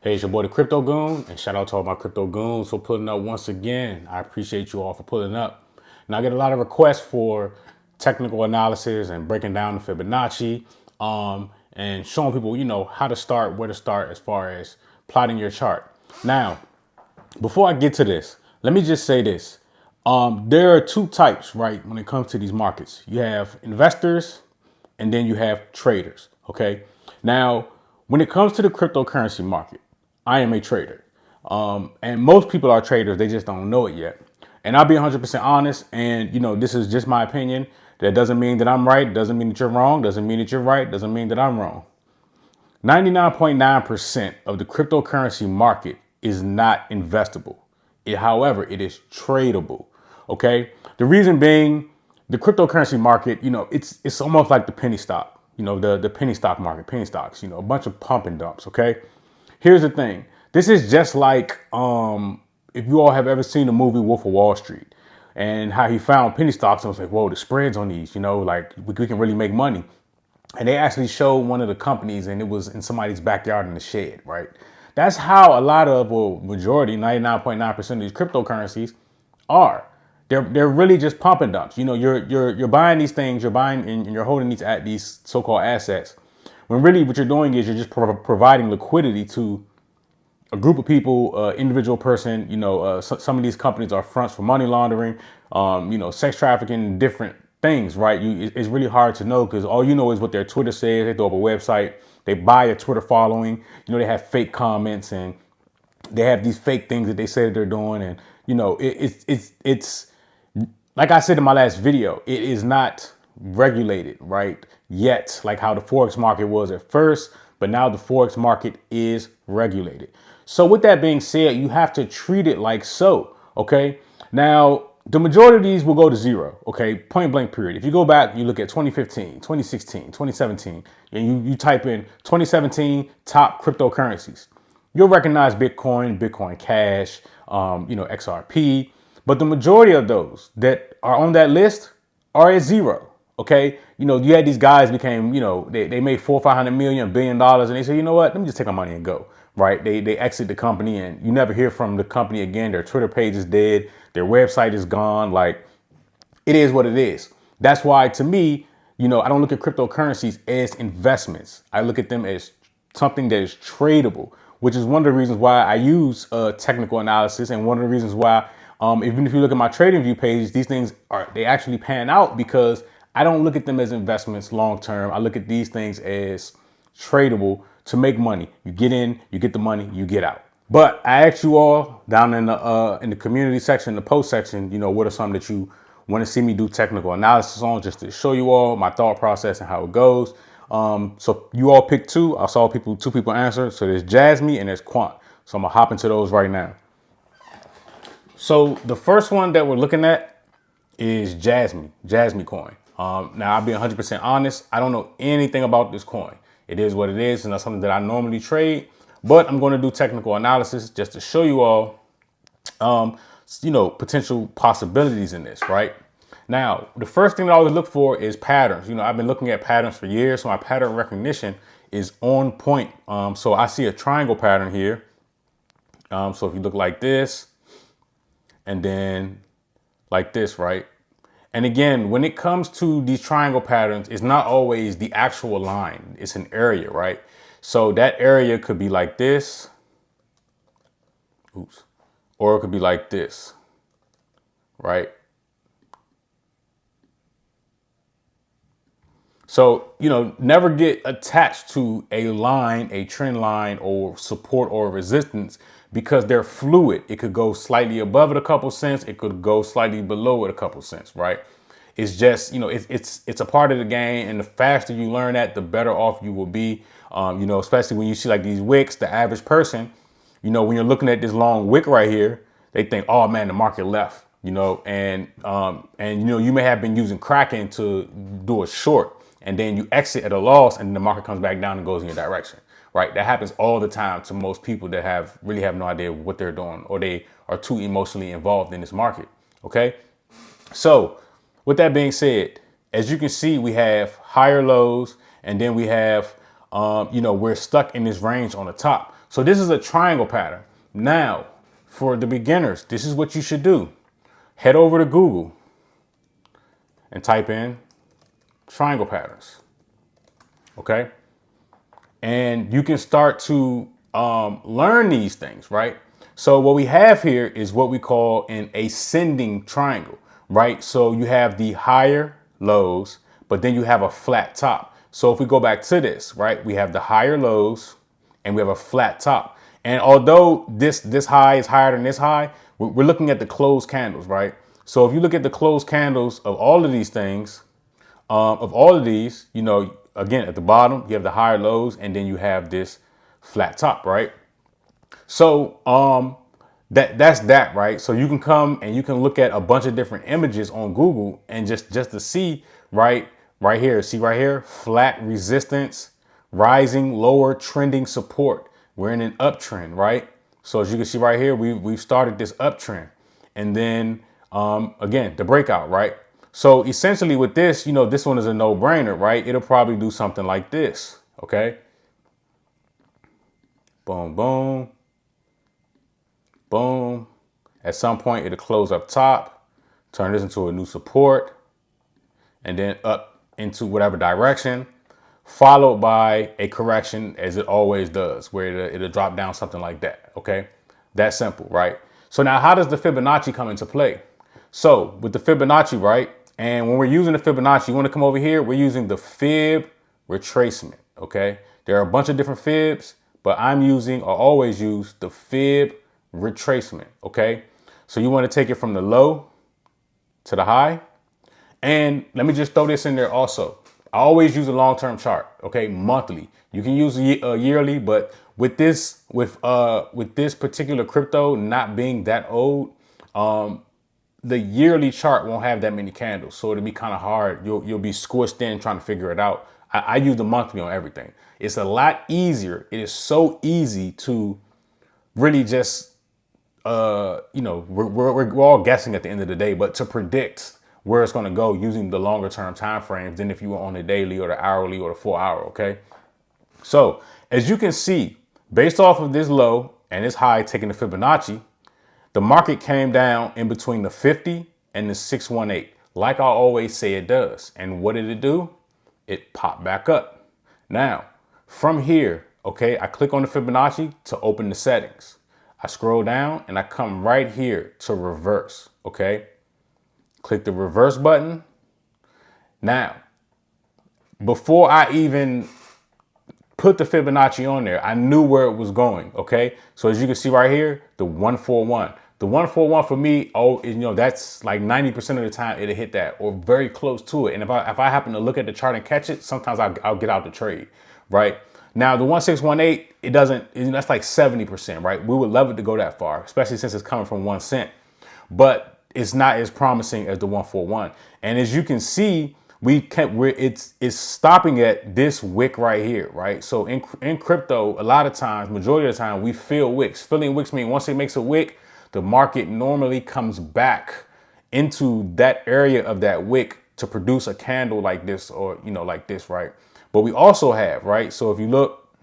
Hey, it's your boy, the Crypto Goon, and shout out to all my crypto goons for pulling up once again. I appreciate you all for pulling up. And I get a lot of requests for technical analysis and breaking down the Fibonacci, and showing people, how to start, where to start as far as plotting your chart. Now, before I get to this, let me just say this. There are two types, right, when it comes to these markets. You have investors and then you have traders, okay? Now, when it comes to the cryptocurrency market, I am a trader. And most people are traders, they just don't know it yet. And I'll be 100% honest, and this is just my opinion. That doesn't mean that I'm right, doesn't mean that you're wrong, doesn't mean that you're right, doesn't mean that I'm wrong. 99.9% of the cryptocurrency market is not investable. However, it is tradable. Okay. The reason being, the cryptocurrency market, it's almost like the penny stock, the penny stock market, penny stocks, a bunch of pump and dumps. Okay. Here's the thing. This is just like if you all have ever seen the movie Wolf of Wall Street and how he found penny stocks and was like, whoa, the spreads on these, like we can really make money. And they actually showed one of the companies and it was in somebody's backyard in the shed, right? That's how a lot of, well, majority, 99.9% of these cryptocurrencies are. They're really just pump and dumps. You're buying these things, you're buying and you're holding these so-called assets. When really what you're doing is you're just providing liquidity to a group of people, individual person. Some of these companies are fronts for money laundering, sex trafficking, different things, right? It's really hard to know because all you know is what their Twitter says. They throw up a website, they buy a Twitter following, they have fake comments and they have these fake things that they say that they're doing. And, it's like I said in my last video, it is not regulated, right? Yet, like how the Forex market was at first, but now the Forex market is regulated. So with that being said, you have to treat it like so, okay? Now, the majority of these will go to zero, okay? Point blank period. If you go back, you look at 2015, 2016, 2017, and you type in 2017 top cryptocurrencies, you'll recognize Bitcoin, Bitcoin Cash, XRP. But the majority of those that are on that list are at zero. Okay. You had these guys became, they made 400, 500 million, $1 billion. And they say, you know what, let me just take my money and go. Right. They exit the company and you never hear from the company again. Their Twitter page is dead. Their website is gone. Like, it is what it is. That's why to me, I don't look at cryptocurrencies as investments. I look at them as something that is tradable, which is one of the reasons why I use technical analysis. And one of the reasons why, even if you look at my trading view page, these things they actually pan out because I don't look at them as investments long term. I look at these things as tradable to make money. You get in, you get the money, you get out. But I asked you all down in the community section, the post section, what are some that you want to see me do technical analysis on, just to show you all my thought process and how it goes. So you all picked two. I saw two people answer. So there's Jasmy and there's Quant. So I'm gonna hop into those right now. So the first one that we're looking at is JasmyCoin. Now I'll be 100% honest. I don't know anything about this coin. It is what it is, and that's something that I normally trade. But I'm going to do technical analysis just to show you all, potential possibilities in this, right? Now, the first thing that I always look for is patterns. I've been looking at patterns for years, so my pattern recognition is on point. So I see a triangle pattern here. So if you look like this and then like this, right? And again, when it comes to these triangle patterns, it's not always the actual line. It's an area, right? So that area could be like this. Oops. Or it could be like this, right? So, never get attached to a line, a trend line or support or resistance because they're fluid. It could go slightly above it a couple cents. It could go slightly below it a couple cents, right? It's just, it's a part of the game. And the faster you learn that, the better off you will be. Especially when you see like these wicks, the average person, when you're looking at this long wick right here, they think, oh man, the market left, and you may have been using Kraken to do a short. And then you exit at a loss and the market comes back down and goes in your direction, right? That happens all the time to most people that really have no idea what they're doing or they are too emotionally involved in this market, okay? So with that being said, as you can see, we have higher lows and then we have, we're stuck in this range on the top. So this is a triangle pattern. Now, for the beginners, this is what you should do. Head over to Google and type in triangle patterns. Okay. And you can start to learn these things, right? So what we have here is what we call an ascending triangle, right? So you have the higher lows, but then you have a flat top. So if we go back to this, right, we have the higher lows and we have a flat top. And although this high is higher than this high, we're looking at the closed candles, right? So if you look at the closed candles of all of these things, of all of these, you know, again, at the bottom, you have the higher lows and then you have this flat top, right? So that's that, right? So you can come and you can look at a bunch of different images on Google and just to see, right here, see right here, flat resistance, rising, lower trending support. We're in an uptrend, right? So as you can see right here, we've started this uptrend, and then again, the breakout, right? So essentially with this, you know, this one is a no-brainer, right? It'll probably do something like this, okay? Boom, boom, boom. At some point, it'll close up top, turn this into a new support, and then up into whatever direction, followed by a correction, as it always does, where it'll drop down something like that, okay? That's simple, right? So now how does the Fibonacci come into play? So with the Fibonacci, right, and when we're using the Fibonacci, you want to come over here, we're using the fib retracement, okay? There are a bunch of different fibs, but I'm using, or always use, the fib retracement, okay? So you want to take it from the low to the high. And let me just throw this in there also. I always use a long-term chart, okay? Monthly. You can use a yearly, but with this particular crypto not being that old, the yearly chart won't have that many candles. So it'll be kind of hard. You'll be squished in trying to figure it out. I use the monthly on everything. It's a lot easier. It is so easy to really just, you know, we're all guessing at the end of the day, but to predict where it's going to go using the longer term time frames than if you were on the daily or the hourly or the 4 hour. Okay. So as you can see, based off of this low and this high taking the Fibonacci, the market came down in between the 50 and the 618, like I always say it does. And what did it do? It popped back up. Now, from here, okay, I click on the Fibonacci to open the settings. I scroll down and I come right here to reverse, okay? Click the reverse button. Now, before I even put the Fibonacci on there, I knew where it was going, okay? So as you can see right here, the 141. The 141 for me, you know, that's like 90% of the time it'll hit that or very close to it. And if I happen to look at the chart and catch it, sometimes I'll get out the trade, right? Now the 1618, it doesn't, that's like 70%, right? We would love it to go that far, especially since it's coming from 1 cent, but it's not as promising as the 141. And as you can see, it's stopping at this wick right here, right? So in crypto, a lot of times, majority of the time, we fill wicks. Filling wicks mean once it makes a wick, the market normally comes back into that area of that wick to produce a candle like this, or, you know, like this, right? But we also have, right? So if you look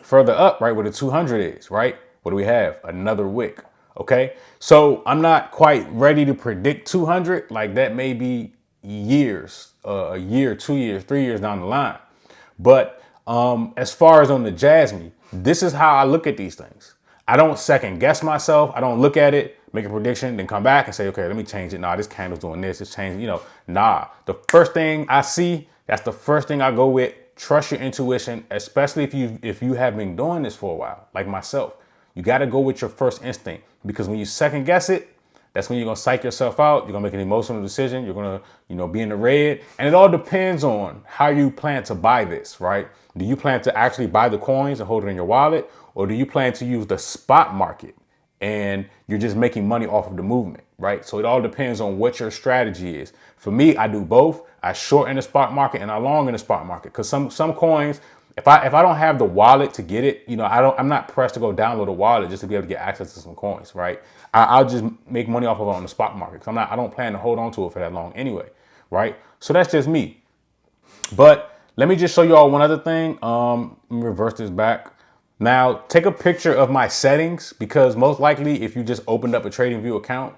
further up, right, where the 200 is, right? What do we have? Another wick. Okay. So I'm not quite ready to predict 200. Like that may be years, a year, 2 years, 3 years down the line. But as far as on the Jasmy, this is how I look at these things. I don't second guess myself. I don't look at it, make a prediction, then come back and say, okay, let me change it. Nah, this candle's doing this. It's changing, you know, nah. The first thing I see, that's the first thing I go with. Trust your intuition, especially if you have been doing this for a while, like myself. You got to go with your first instinct, because when you second guess it, that's when you're going to psych yourself out. You're going to make an emotional decision. You're going to, you know, be in the red. And it all depends on how you plan to buy this, right? Do you plan to actually buy the coins and hold it in your wallet? Or do you plan to use the spot market and you're just making money off of the movement, right? So it all depends on what your strategy is. For me, I do both. I short in the spot market and I long in the spot market, because some coins, if I don't have the wallet to get it, you know, I'm not pressed to go download a wallet just to be able to get access to some coins, right? I'll just make money off of it on the spot market, because I don't plan to hold on to it for that long anyway, right? So that's just me. But let me just show you all one other thing. Let me reverse this back. Now take a picture of my settings, because most likely if you just opened up a TradingView account,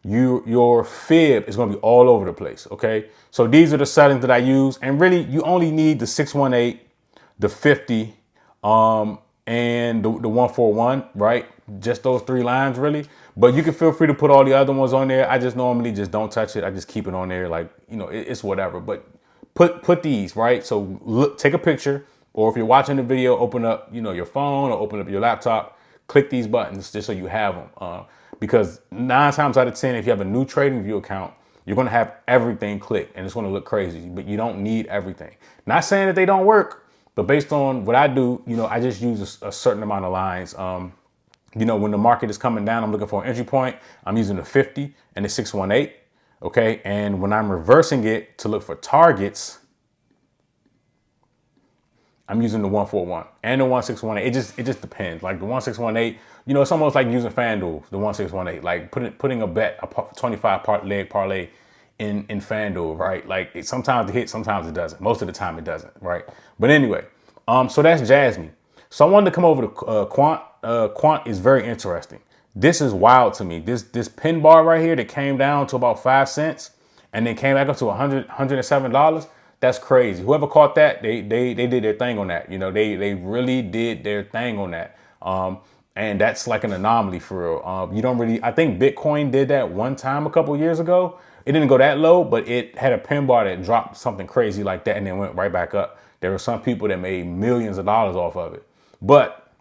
your fib is going to be all over the place. Okay, so these are the settings that I use, and really you only need the 618, the 50, and the 141, right? Just those 3 lines really. But you can feel free to put all the other ones on there. I just normally just don't touch it. I just keep it on there, like, you know, it's whatever. But put these, right? So look, take a picture, or if you're watching the video, open up, you know, your phone or open up your laptop, click these buttons just so you have them. Because 9 times out of 10, if you have a new TradingView account, you're going to have everything clicked and it's going to look crazy, but you don't need everything. Not saying that they don't work, but based on what I do, you know, I just use a certain amount of lines. You know, when the market is coming down, I'm looking for an entry point. I'm using the 50 and the 618. Okay. And when I'm reversing it to look for targets, I'm using the 141 and the 1618. It just depends. Like the 1618, you know, it's almost like using FanDuel, the 1618, like putting a bet, a 25 leg parlay in FanDuel, right? Like sometimes it hits, sometimes it doesn't. Most of the time it doesn't, right? But anyway, so that's Jasmy. So I wanted to come over to Quant. Quant is very interesting. This is wild to me. This pin bar right here that came down to about 5 cents and then came back up to $107. That's crazy. Whoever caught that, they did their thing on that. You know, they really did their thing on that. And that's like an anomaly for real. You don't really, I think Bitcoin did that one time a couple years ago. It didn't go that low, but it had a pin bar that dropped something crazy like that and then went right back up. There were some people that made millions of dollars off of it. But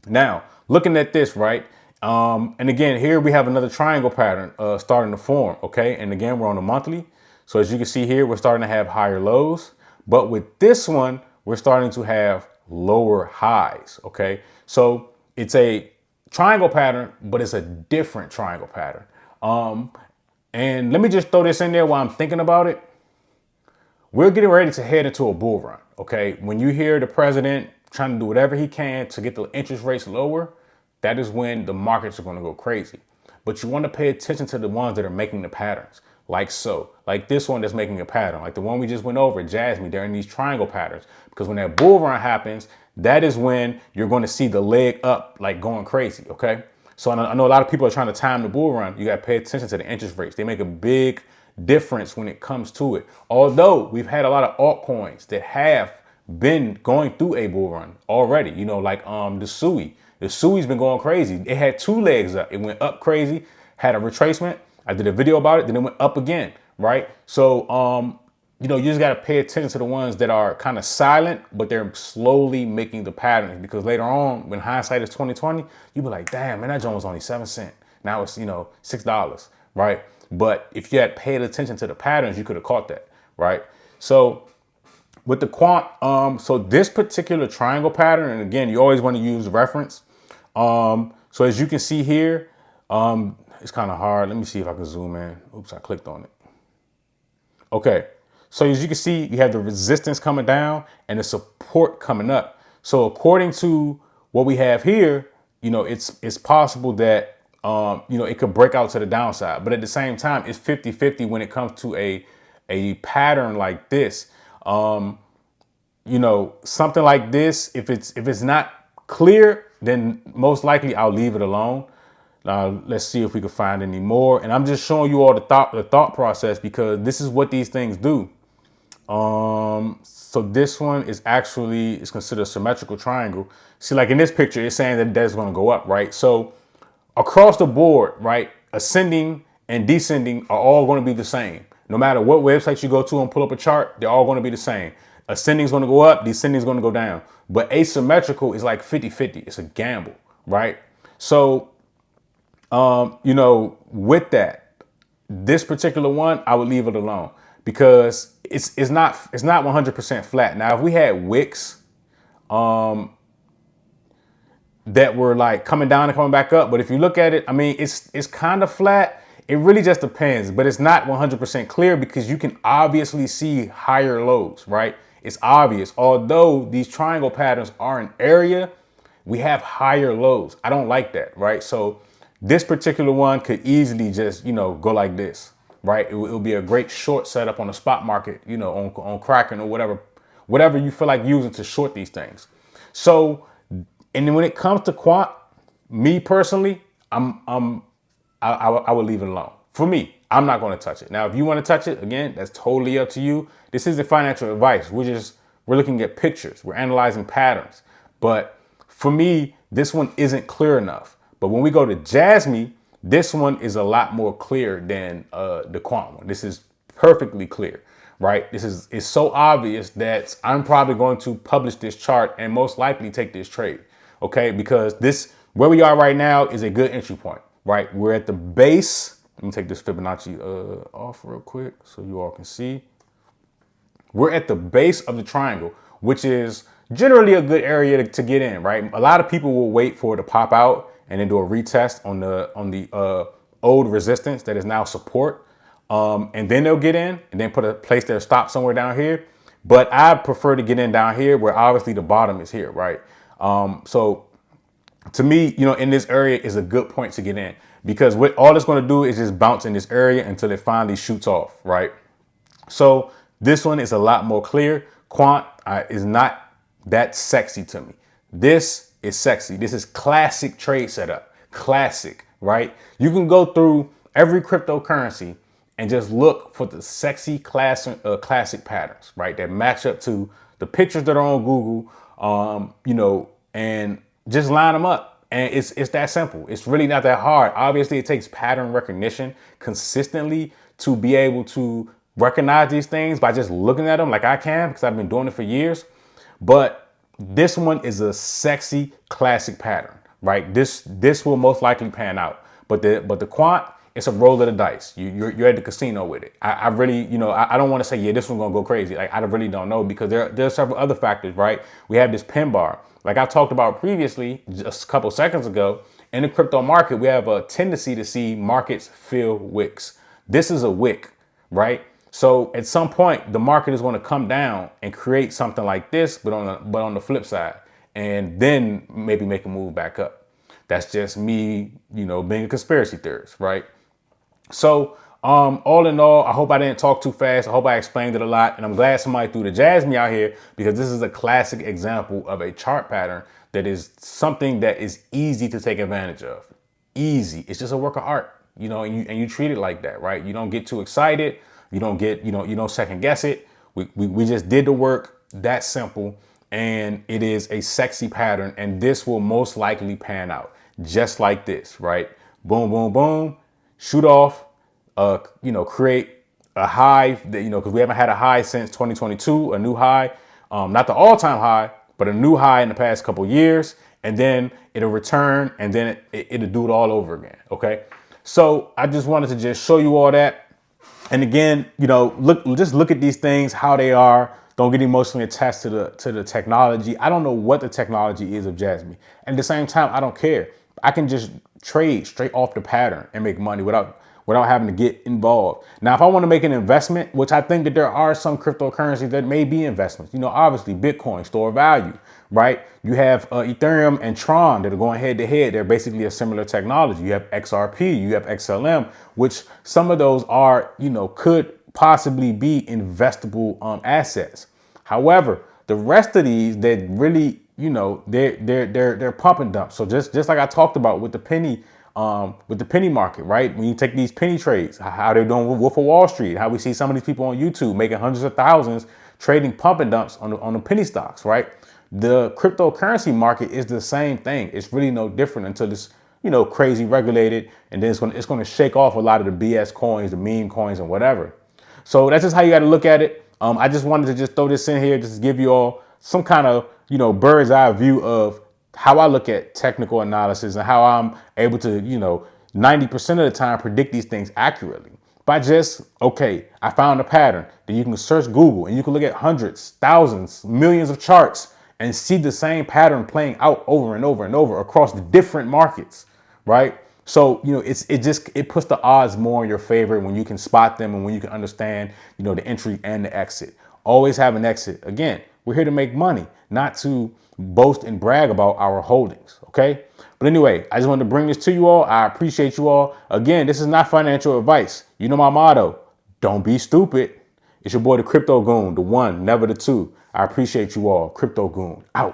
now looking at this, right? And again, here we have another triangle pattern starting to form. Okay. And again, we're on a monthly. So as you can see here, we're starting to have higher lows, but with this one, we're starting to have lower highs. Okay. So it's a triangle pattern, but it's a different triangle pattern. And let me just throw this in there while I'm thinking about it. We're getting ready to head into a bull run. Okay. When you hear the president trying to do whatever he can to get the interest rates lower, that is when the markets are going to go crazy. But you want to pay attention to the ones that are making the patterns. Like so, like this one that's making a pattern, like the one we just went over, Jasmy, they're in these triangle patterns. Because when that bull run happens, that is when you're going to see the leg up, like going crazy. Okay. So I know a lot of people are trying to time the bull run. You got to pay attention to the interest rates. They make a big difference when it comes to it. Although we've had a lot of altcoins that have been going through a bull run already, you know, like the SUI. The SUI's been going crazy. It had 2 legs up. It went up crazy, had a retracement. I did a video about it, then it went up again, right? So, you know, you just got to pay attention to the ones that are kind of silent, but they're slowly making the patterns, because later on, when hindsight is 2020, you be like, damn, man, that joint was only 7 cents. Now it's, you know, $6, right? But if you had paid attention to the patterns, you could have caught that, right? So with the Quant, so this particular triangle pattern, and again, you always want to use reference. So as you can see here, it's kind of hard. Let me see if I can zoom in. Oops, I clicked on it. Okay. So as you can see, you have the resistance coming down and the support coming up. So according to what we have here, you know, it's possible that, you know, it could break out to the downside, but at the same time, it's 50-50 when it comes to a pattern like this. You know, something like this, if it's not clear, then most likely I'll leave it alone. Let's see if we can find any more. And I'm just showing you all the thought process, because this is what these things do. So this one is actually, it's considered a symmetrical triangle. See, like in this picture, it's saying that that's going to go up, right? So across the board, right, ascending and descending are all going to be the same. No matter what website you go to and pull up a chart, they're all going to be the same. Ascending is going to go up, descending is going to go down. But asymmetrical is like 50-50. It's a gamble, right? So, you know, with that, this particular one, I would leave it alone, because it's not 100% flat. Now, if we had wicks that were like coming down and coming back up, but if you look at it, I mean, it's kind of flat. It really just depends, but it's not 100% clear, because you can obviously see higher lows, right? It's obvious. Although these triangle patterns are an area, we have higher lows. I don't like that, right? So this particular one could easily just, you know, go like this, right? It will be a great short setup on the spot market, you know, on Kraken or whatever you feel like using to short these things. So And then when it comes to Quant, me personally, I would leave it alone. For me, I'm not going to touch it. Now, if you want to touch it, again, that's totally up to you. This isn't financial advice. We're looking at pictures. We're analyzing patterns. But for me, this one isn't clear enough. But when we go to Jasmy, this one is a lot more clear than the Quant one. This is perfectly clear, right? It's so obvious that I'm probably going to publish this chart and most likely take this trade, okay? Because where we are right now is a good entry point, right? We're at the base. Let me take this Fibonacci off real quick so you all can see. We're at the base of the triangle, which is generally a good area to get in, right? A lot of people will wait for it to pop out and then do a retest on the old resistance that is now support. And then they'll get in and then place their stop somewhere down here. But I prefer to get in down here where obviously the bottom is here, right? So to me, in this area is a good point to get in, because what all it's going to do is just bounce in this area until it finally shoots off, right? So this one is a lot more clear. Quant is not that sexy to me. This is sexy. This is classic trade setup. Classic, right? You can go through every cryptocurrency and just look for the sexy classic patterns, right? That match up to the pictures that are on Google, and just line them up. And it's that simple. It's really not that hard. Obviously, it takes pattern recognition consistently to be able to recognize these things by just looking at them like I can, because I've been doing it for years. But this one is a sexy classic pattern, right? This will most likely pan out. But the Quant, it's a roll of the dice. You're at the casino with it. I really, I don't want to say, yeah, this one's gonna go crazy. Like, I really don't know, because there are several other factors, right? We have this pin bar. Like I talked about previously, just a couple seconds ago, in the crypto market, we have a tendency to see markets fill wicks. This is a wick, right? So at some point, the market is going to come down and create something like this, but on the flip side, and then maybe make a move back up. That's just me, being a conspiracy theorist, right? So all in all, I hope I didn't talk too fast. I hope I explained it a lot, and I'm glad somebody threw the Jasmy out here, because this is a classic example of a chart pattern that is something that is easy to take advantage of. Easy. It's just a work of art, and you treat it like that, right? You don't get too excited. You don't get, you don't second guess it. We just did the work. That simple. And it is a sexy pattern. And this will most likely pan out just like this, right? Boom, boom, boom. Shoot off, create a high, because we haven't had a high since 2022, a new high, not the all-time high, but a new high in the past couple years. And then it'll return, and then it'll do it all over again. Okay. So I just wanted to just show you all that. And again, just look at these things, how they are. Don't get emotionally attached to the technology. I don't know what the technology is of Jasmy. And at the same time, I don't care. I can just trade straight off the pattern and make money without having to get involved. Now, if I want to make an investment, which I think that there are some cryptocurrencies that may be investments, obviously Bitcoin, store of value, right? You have Ethereum and Tron that are going head to head. They're basically a similar technology. You have XRP, you have XLM, which some of those are, could possibly be investable assets. However, the rest of these that really, they're pump and dump. So just like I talked about with the penny market, right? When you take these penny trades, how they're doing with Wolf of Wall Street, how we see some of these people on YouTube making hundreds of thousands trading pump and dumps on the penny stocks, right? The cryptocurrency market is the same thing. It's really no different until it's, crazy regulated, and then it's going to shake off a lot of the BS coins, the meme coins, and whatever. So that's just how you got to look at it. I just wanted to just throw this in here just to give you all some kind of, bird's eye view of how I look at technical analysis and how I'm able to, 90% of the time predict these things accurately. By just, I found a pattern. Then you can search Google and you can look at hundreds, thousands, millions of charts and see the same pattern playing out over and over and over across the different markets, right? So, it puts the odds more in your favor when you can spot them and when you can understand, the entry and the exit. Always have an exit. Again, we're here to make money, not to boast and brag about our holdings. Okay. But anyway, I just wanted to bring this to you all. I appreciate you all. Again, this is not financial advice. You know my motto, don't be stupid. It's your boy, the Crypto Goon, the one, never the two. I appreciate you all. Crypto Goon out.